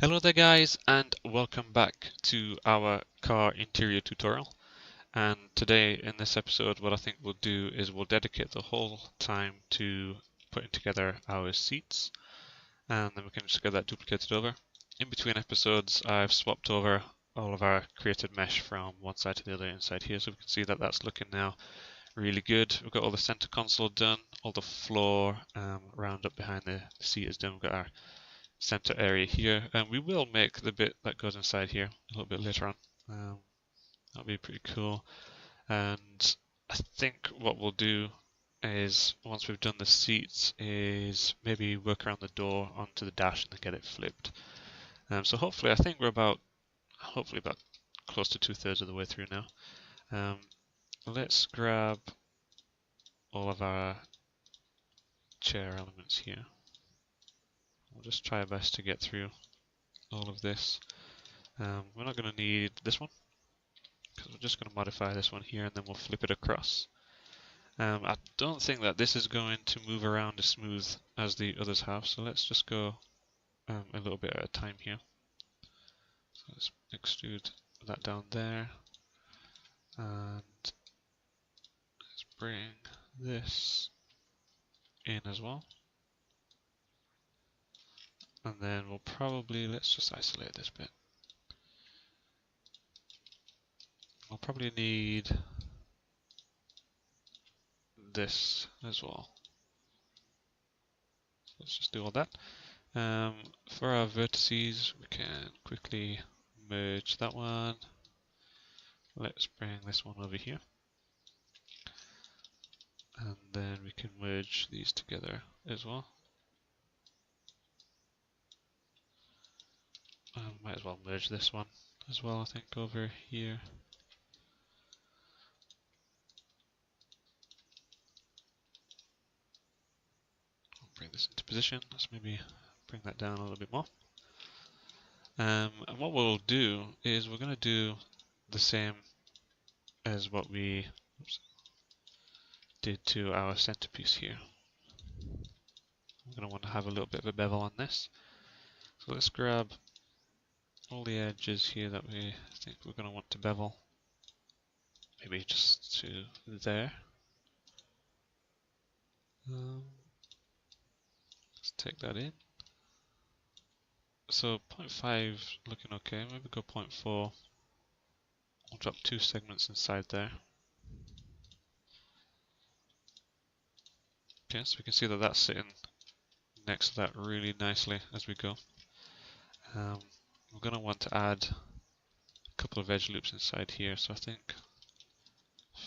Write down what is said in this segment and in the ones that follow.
Hello there guys, and welcome back to our car interior tutorial. And today in this episode what I think we'll do is we'll dedicate the whole time to putting together our seats, and then we can just get that duplicated over. In between episodes I've swapped over all of our created mesh from one side to the other inside here, so we can see that that's looking now really good. We've got all the center console done, all the floor round up behind the seat is done. We've got our center area here, and we will make the bit that goes inside here a little bit later on. That'll be pretty cool. And I think what we'll do is, once we've done the seats, is maybe work around the door onto the dash and then get it flipped. So hopefully, I think we're about close to 2/3 of the way through now. Let's grab all of our chair elements here. We'll just try our best to get through all of this. We're not going to need this one, because we're just going to modify this one here and then we'll flip it across. I don't think that this is going to move around as smooth as the others have, so let's just go a little bit at a time here. So let's extrude that down there, and let's bring this in as well. And then we'll probably, let's just isolate this bit. We'll probably need this as well. So let's just do all that. For our vertices, we can quickly merge that one. Let's bring this one over here. And then we can merge these together as well. Might as well merge this one as well, I think, over here. I'll bring this into position. Let's maybe bring that down a little bit more. And what we'll do is we're going to do the same as what we did to our centerpiece here. We're going to want to have a little bit of a bevel on this. So let's grab all the edges here that we think we're going to want to bevel. Maybe just to there. Let's take that in. So 0.5 looking okay, maybe go 0.4. We'll drop 2 segments inside there. Okay, so we can see that that's sitting next to that really nicely as we go. We're going to want to add a couple of edge loops inside here, so I think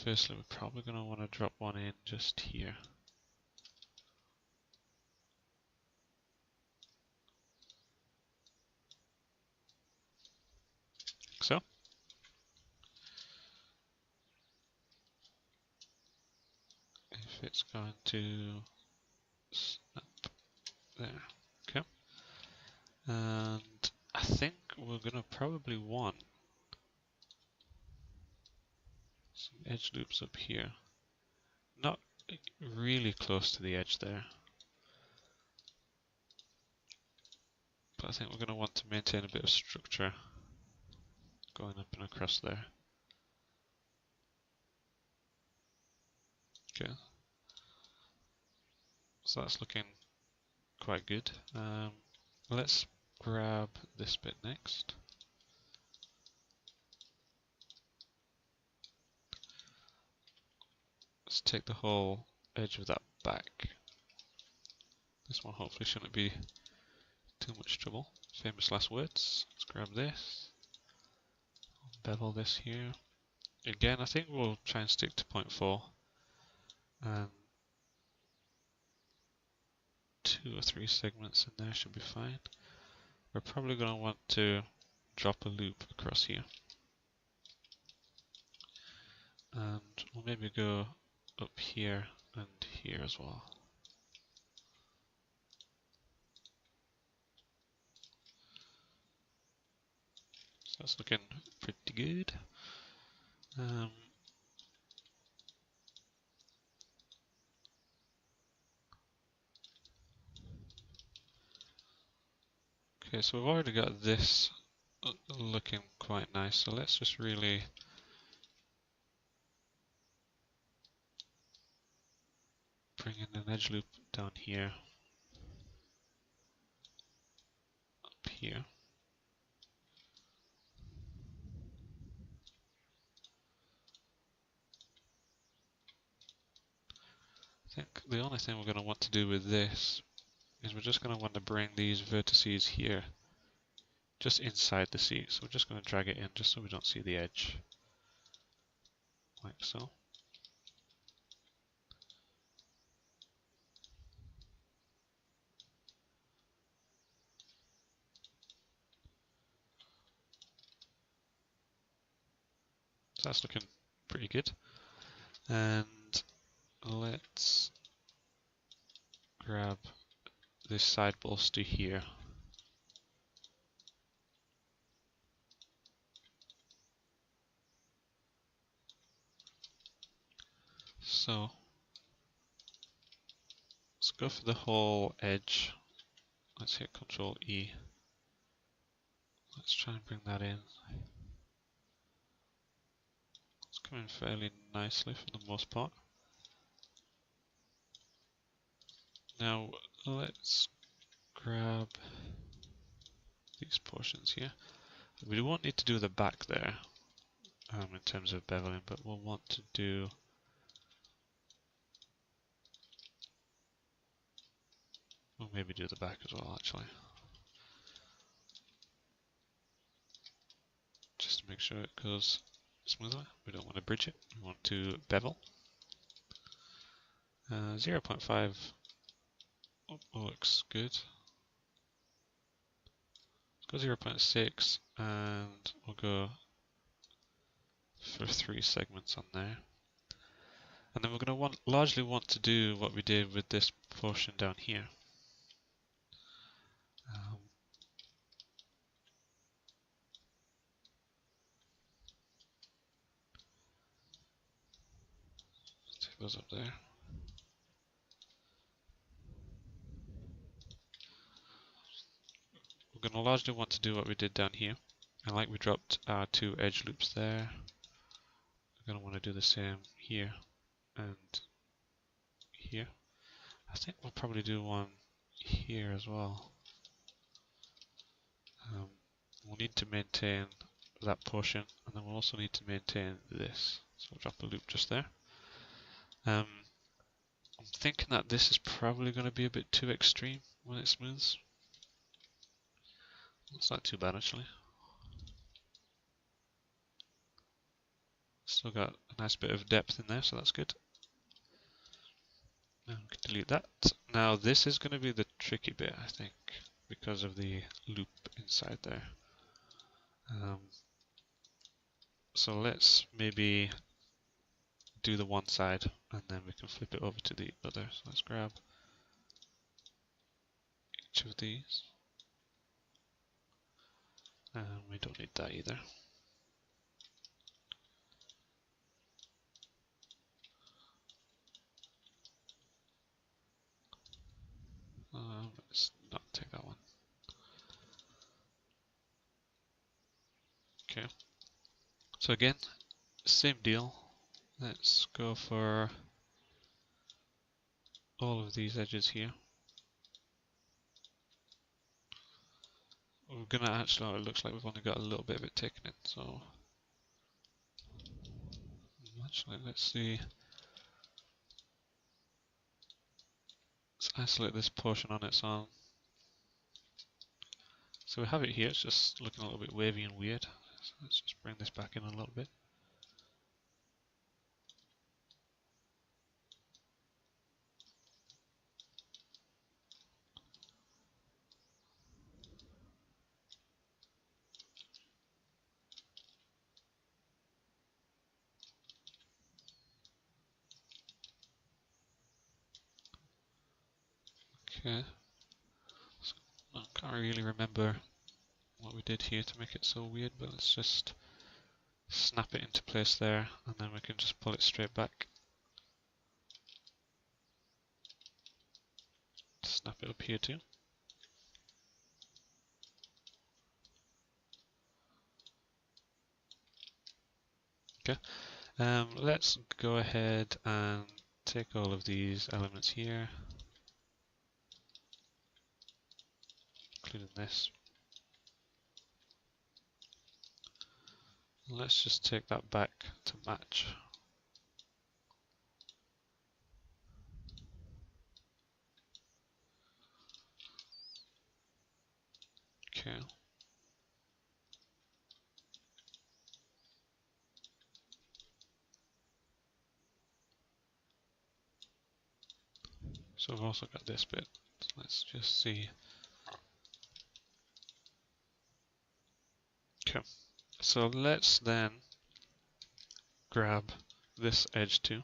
firstly we're probably going to want to drop one in just here. So. If it's going to snap there, okay. And I think we're going to probably want some edge loops up here. Not really close to the edge there, but I think we're going to want to maintain a bit of structure going up and across there. Okay, so that's looking quite good. Let's grab this bit next. Let's take the whole edge of that back. This one hopefully shouldn't be too much trouble. Famous last words. Let's grab this. Bevel this here. Again, I think we'll try and stick to 0.4. And 2 or 3 segments in there should be fine. We're probably going to want to drop a loop across here. And we'll maybe go up here and here as well. So that's looking pretty good. Okay, so we've already got this looking quite nice, so let's just really bring in an edge loop down here, up here. I think the only thing we're going to want to do with this is we're just going to want to bring these vertices here just inside the seat. So we're just going to drag it in just so we don't see the edge, like so. So that's looking pretty good. And let's grab this side bolster here. So let's go for the whole edge. Let's hit Control E. Let's try and bring that in. It's coming fairly nicely for the most part. Now let's grab these portions here. We won't need to do the back there in terms of beveling, but we'll want to do we'll maybe do the back as well actually. Just to make sure it goes smoothly. We don't want to bridge it, we want to bevel. 0.5 looks good. Let's go 0.6 and we'll go for 3 segments on there. And then we're going to largely want to do what we did with this portion down here. Take those up there. We're going to largely want to do what we did down here. And like we dropped our 2 edge loops there, we're going to want to do the same here and here. I think we'll probably do one here as well. We'll need to maintain that portion, and then we'll also need to maintain this. So we'll drop a loop just there. I'm thinking that this is probably going to be a bit too extreme when it smooths. It's not too bad actually. Still got a nice bit of depth in there, so that's good. Now we can delete that. Now this is going to be the tricky bit, I think, because of the loop inside there. So let's maybe do the one side and then we can flip it over to the other. So let's grab each of these. And we don't need that either. Let's not take that one. Okay. So again, same deal. Let's go for all of these edges here. We're gonna actually, oh, it looks like we've only got a little bit of it taken in, so actually let's see. Let's isolate this portion on its own. So we have it here, it's just looking a little bit wavy and weird. So let's just bring this back in a little bit. Okay. So I can't really remember what we did here to make it so weird, but let's just snap it into place there and then we can just pull it straight back. Snap it up here too. Okay, let's go ahead and take all of these elements here, including this. Let's just take that back to match. Okay. So I've also got this bit. So let's just see. Okay. So let's then grab this edge too.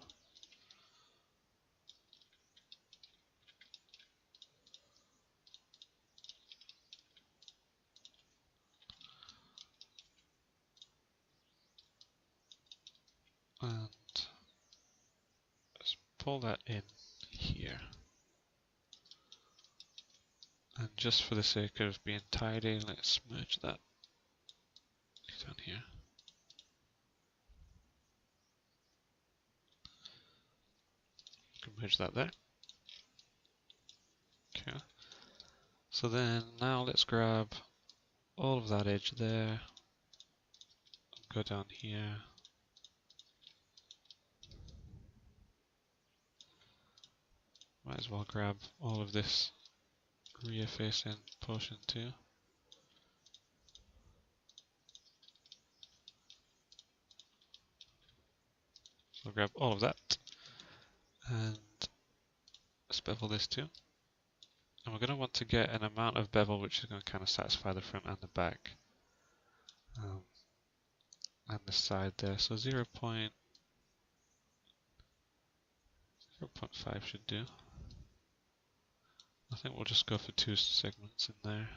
And let's pull that in here. And just for the sake of being tidy, let's merge that down here. Can merge that there. Okay. So then now let's grab all of that edge there. Go down here. Might as well grab all of this rear facing portion too. So I'll grab all of that and let's bevel this too. And we're going to want to get an amount of bevel which is going to kind of satisfy the front and the back and the side there. So 0.05 should do. I think we'll just go for 2 segments in there.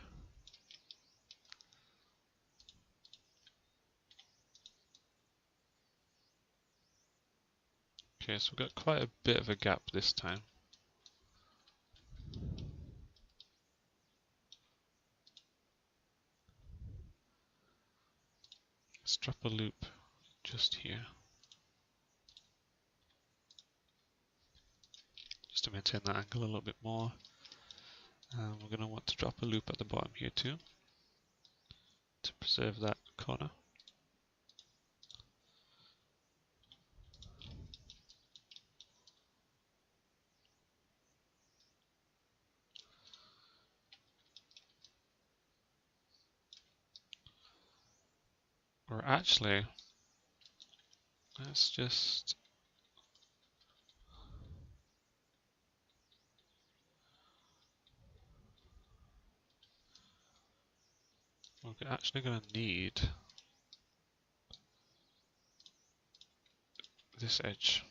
Okay, so we've got quite a bit of a gap this time. Let's drop a loop just here, just to maintain that angle a little bit more. And we're going to want to drop a loop at the bottom here too, to preserve that corner. Or actually, let's just we're actually going to need this edge.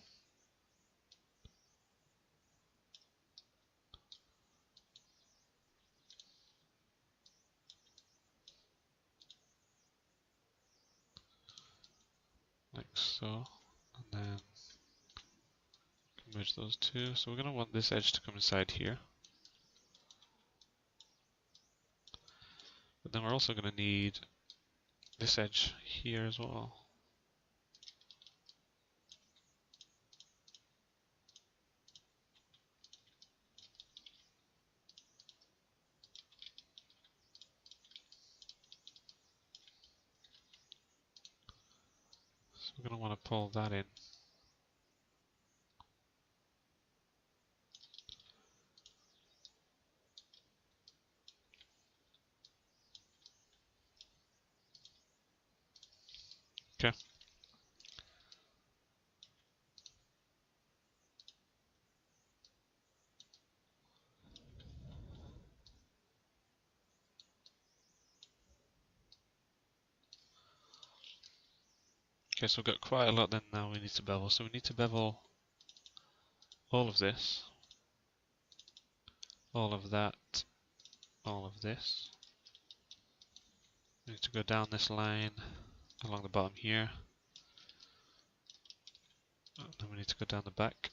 Like so, and then merge those two. So we're going to want this edge to come inside here. But then we're also going to need this edge here as well. So we're going to want to pull that in. Okay. Okay, so we've got quite a lot then now we need to bevel. So we need to bevel all of this, all of that, all of this. We need to go down this line along the bottom here. And then we need to go down the back,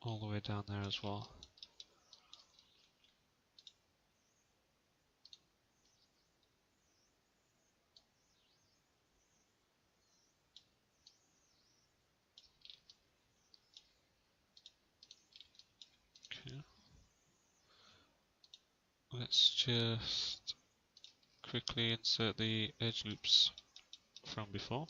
all the way down there as well. let's just quickly insert the edge loops from before.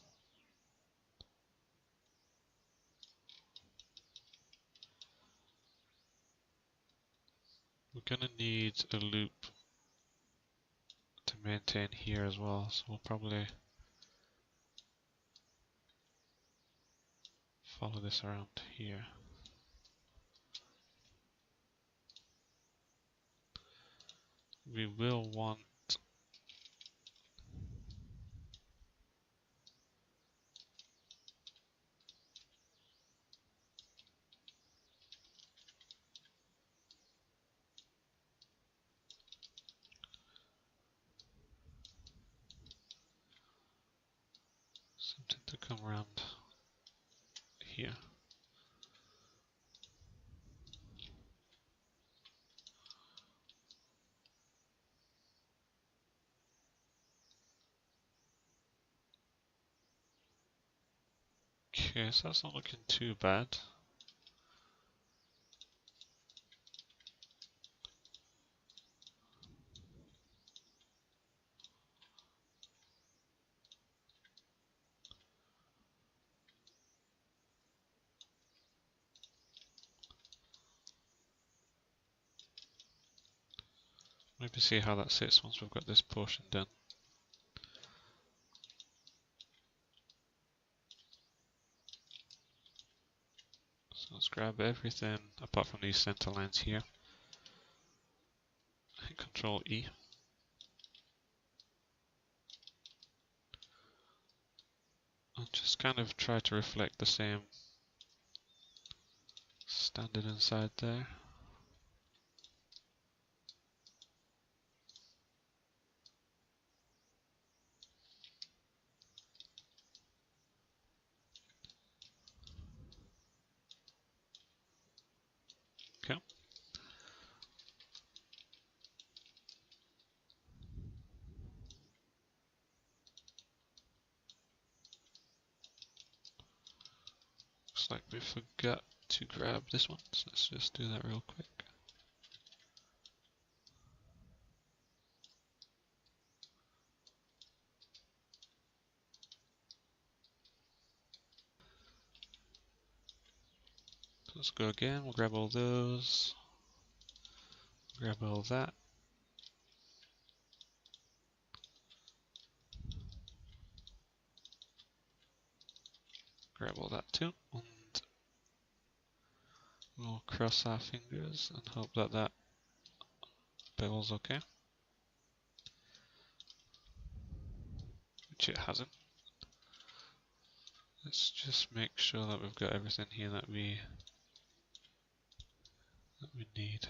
We're gonna need a loop to maintain here as well, so we'll probably follow this around here. We will want something to come around here. Okay, so that's not looking too bad. Maybe see how that sits once we've got this portion done. So let's grab everything apart from these center lines here. Hit Control E. And just kind of try to reflect the same standard inside there. Okay. Looks like we forgot to grab this one, so let's just do that real quick. So let's go again, we'll grab all those, grab all that, grab all that too, and we'll cross our fingers and hope that that bevel's okay, which it hasn't. Let's just make sure that we've got everything here that we need.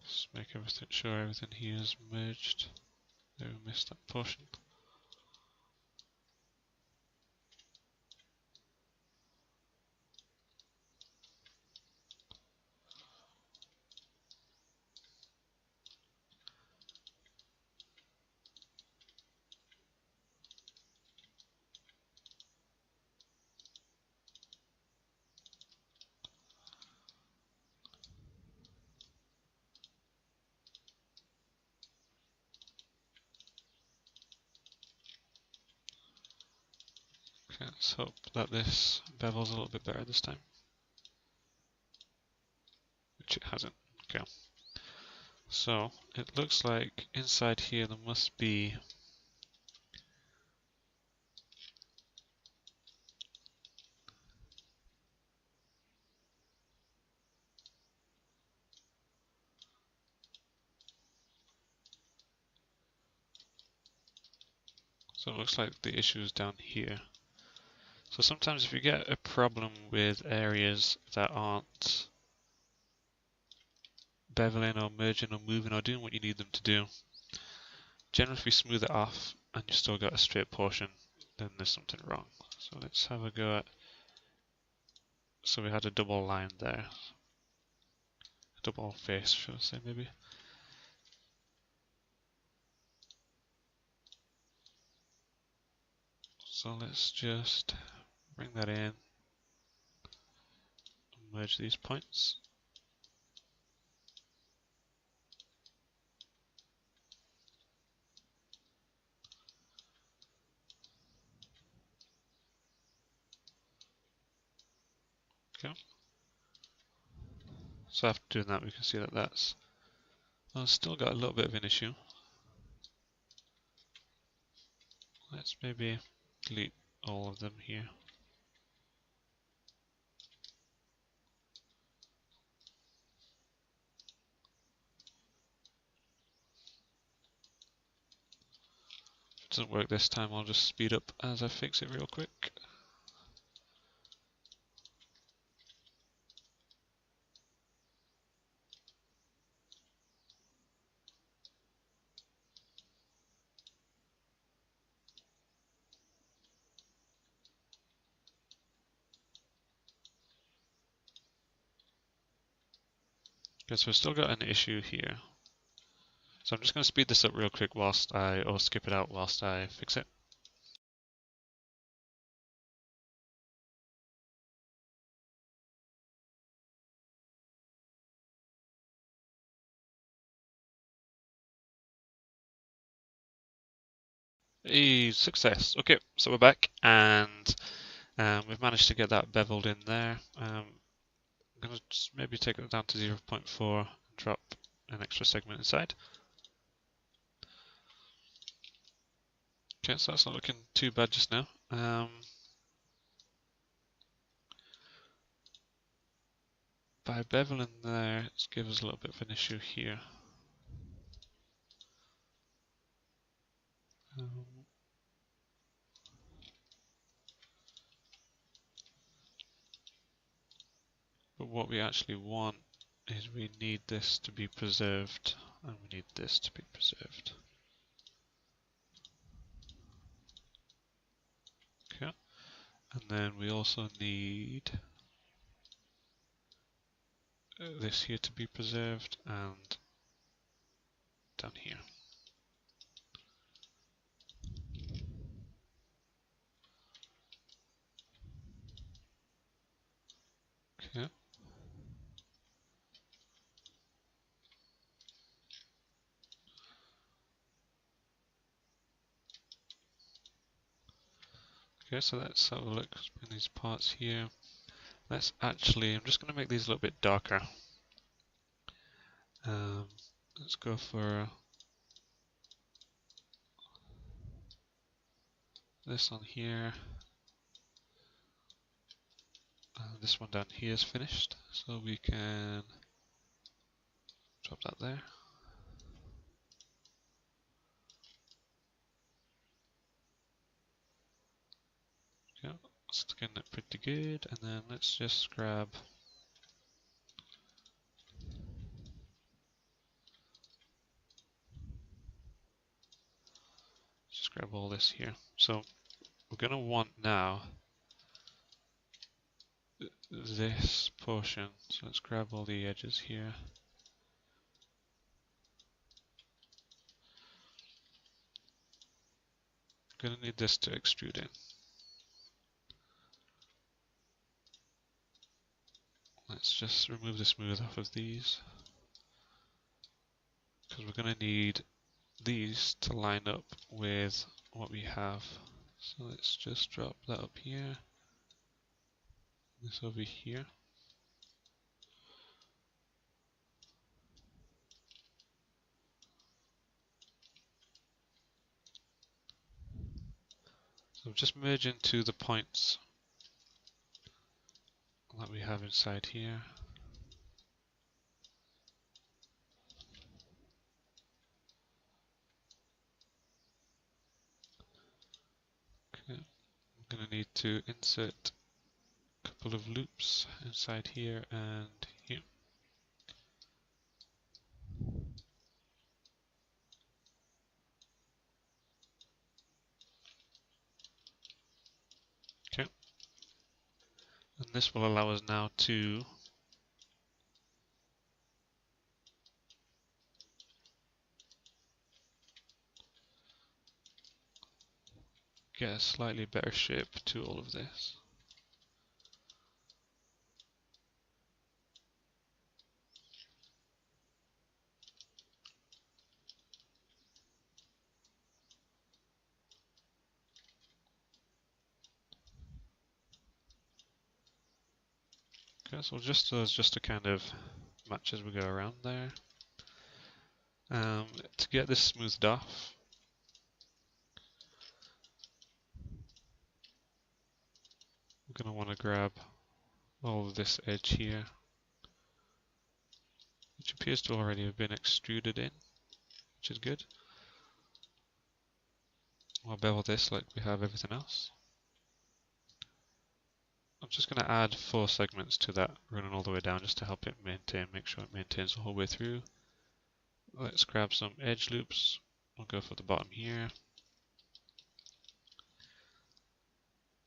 Just make everything sure everything here is merged. There, we missed that portion. Okay, let's hope that this bevel's a little bit better this time. Which it hasn't. Okay. So, it looks like inside here there must be so it looks like the issue is down here. So sometimes if you get a problem with areas that aren't beveling or merging or moving or doing what you need them to do, generally if you smooth it off and you've still got a straight portion, then there's something wrong. So let's have a go at, so we had a double line there, a double face should I say maybe. So let's just bring that in, merge these points. Okay. So after doing that, we can see that that's still got a little bit of an issue. Let's maybe delete all of them here. If it doesn't work this time, I'll just speed up as I fix it real quick. Okay, so we've still got an issue here. So I'm just going to speed this up real quick or skip it out whilst I fix it. Hey, success. Okay, so we're back and we've managed to get that beveled in there. I'm going to just maybe take it down to 0.4 and drop an extra segment inside. Okay, so that's not looking too bad just now. By beveling there, it's given us a little bit of an issue here. But what we actually want is we need this to be preserved, and we need this to be preserved. Okay, and then we also need this here to be preserved, and down here. Okay. Okay, so let's have a look in these parts here. Let's actually, I'm just going to make these a little bit darker. Let's go for this on here. This one down here is finished, so we can drop that there. Okay, it's getting it pretty good, and then let's just grab all this here. So we're going to want now this portion. So let's grab all the edges here. We're going to need this to extrude in. Let's just remove the smooth off of these, because we're going to need these to line up with what we have. So let's just drop that up here, this over here. So just merge into the points that we have inside here. Okay, I'm going to need to insert a couple of loops inside here and here. Okay, and this will allow us now to get a slightly better shape to all of this. Okay, so just those just to kind of match as we go around there. To get this smoothed off, we're going to want to grab all of this edge here, which appears to already have been extruded in, which is good. We'll bevel this like we have everything else. I'm just going to add 4 segments to that running all the way down just to help it maintain, make sure it maintains the whole way through. Let's grab some edge loops. We'll go for the bottom here.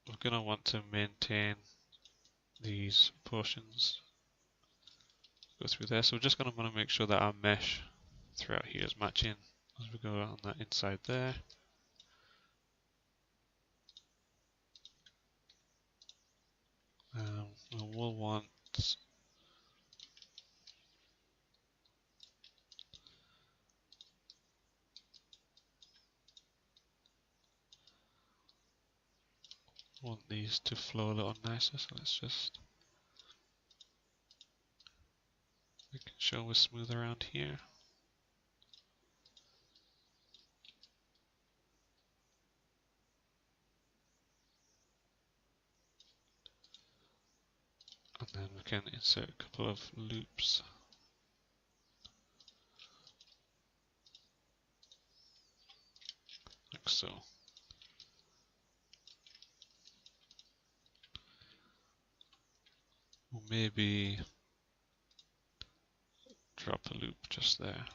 We're going to want to maintain these portions. Go through there. So we're just going to want to make sure that our mesh throughout here is matching as we go on that inside there. And we'll want these to flow a little nicer, so let's just make sure we're smooth around here. And then we can insert a couple of loops. Like so. Or maybe drop a loop just there.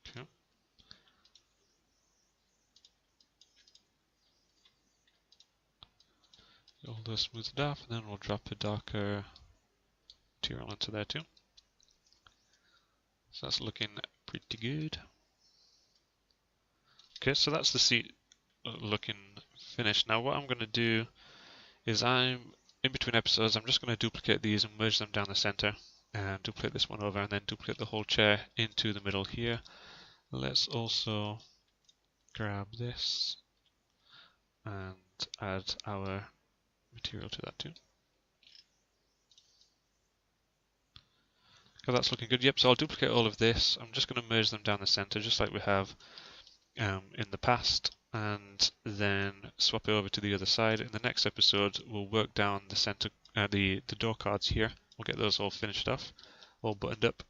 Okay. Get all those smoothed off, and then we'll drop a darker material into there too. So that's looking pretty good. Okay, so that's the seat looking finished. Now what I'm going to do is in between episodes, I'm just going to duplicate these and merge them down the center, and duplicate this one over, and then duplicate the whole chair into the middle here. Let's also grab this and add our material to that too. Okay, that's looking good. Yep, so I'll duplicate all of this. I'm just going to merge them down the center, just like we have in the past, and then swap it over to the other side. In the next episode, we'll work down the center, the door cards here. We'll get those all finished off, all buttoned up,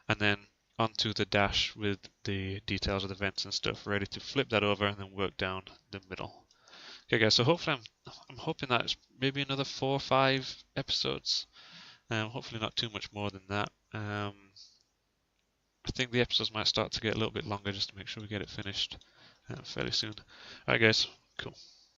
and then onto the dash with the details of the vents and stuff, ready to flip that over and then work down the middle. Okay, guys. So hopefully, I'm hoping that it's maybe another 4 or 5 episodes. Hopefully not too much more than that. I think the episodes might start to get a little bit longer just to make sure we get it finished fairly soon. Alright guys, cool.